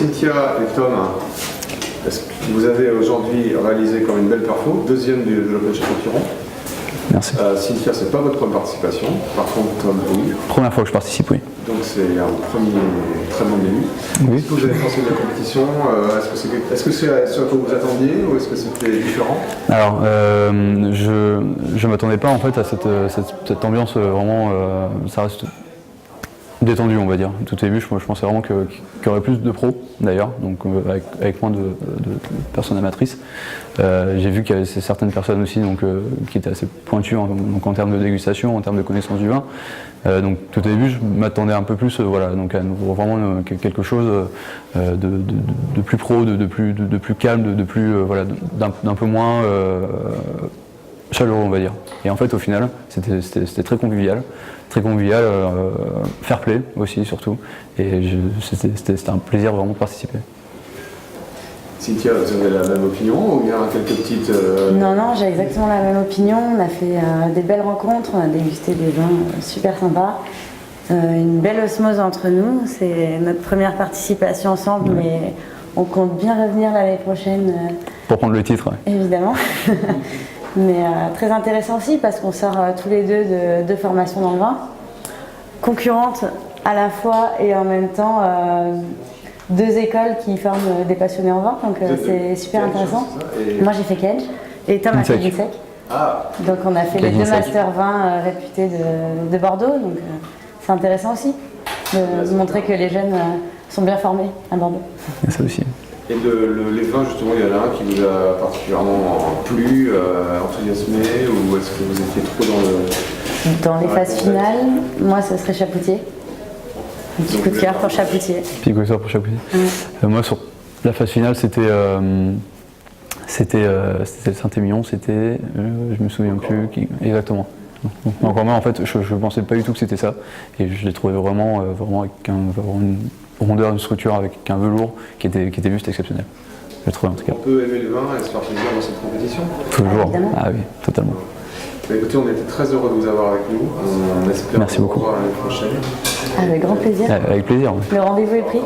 Cynthia et Tom, vous avez aujourd'hui réalisé comme une belle perfo, deuxième de l'Open Château Piron. Merci. Cynthia, c'est pas votre première participation, par contre Tom, oui. Première fois que je participe, oui. Donc c'est un premier très bon début. Oui. Est-ce que vous avez pensé de la compétition? Est-ce que c'est ce à quoi vous attendiez ou est-ce que c'était différent? Alors, je m'attendais pas en fait à cette ambiance vraiment, ça reste détendu, on va dire. Tout au début, je pensais vraiment qu'il y aurait plus de pros, d'ailleurs, donc avec moins de personnes amatrices. J'ai vu qu'il y avait certaines personnes aussi donc, qui étaient assez pointues donc, en termes de dégustation, en termes de connaissance du vin. Donc tout au début, je m'attendais un peu plus voilà, donc à vraiment quelque chose de plus pro, de plus calme, de plus voilà, d'un peu moins chaleureux, on va dire. Et en fait, au final, c'était très convivial, fair play aussi surtout, et c'était un plaisir vraiment de participer. Cynthia, vous avez la même opinion ou bien quelques petites... Non, j'ai exactement la même opinion. On a fait des belles rencontres, on a dégusté des vins super sympas. Une belle osmose entre nous. C'est notre première participation ensemble, mais on compte bien revenir l'année prochaine. Pour prendre le titre, ouais. Évidemment. Mais très intéressant aussi parce qu'on sort tous les deux de formations dans le vin. Concurrentes à la fois et en même temps... deux écoles qui forment des passionnés en vin, donc c'est super intéressant. Moi j'ai fait Kench et Tom a fait l'INSEC. Donc on a fait les deux masters 20 réputés de Bordeaux, donc c'est intéressant aussi de montrer que les jeunes sont bien formés à Bordeaux. Ça aussi. Et les vins, justement, il y en a un qui vous a particulièrement plu, enthousiasmé, ou est-ce que vous étiez trop dans les phases finales, moi ce serait Chapoutier. Un petit coup de cœur pour Chapoutier. Petit coup de cœur pour Chapoutier. Moi, sur la phase finale, c'était Saint-Émilion, je me souviens plus exactement. Donc, encore moi, en fait, je pensais pas du tout que c'était ça, et je l'ai trouvé vraiment avec une rondeur, une structure, avec un velours qui était juste exceptionnel. Je l'ai trouvé en tout cas. On peut aimer le vin et se faire plaisir dans cette compétition? Toujours. Évidemment. Ah oui, totalement. Bah, écoutez, on était très heureux de vous avoir avec nous. On espère Merci vous beaucoup. revoir l'année prochaine. Avec grand plaisir. Avec plaisir. Ouais. Le rendez-vous est pris.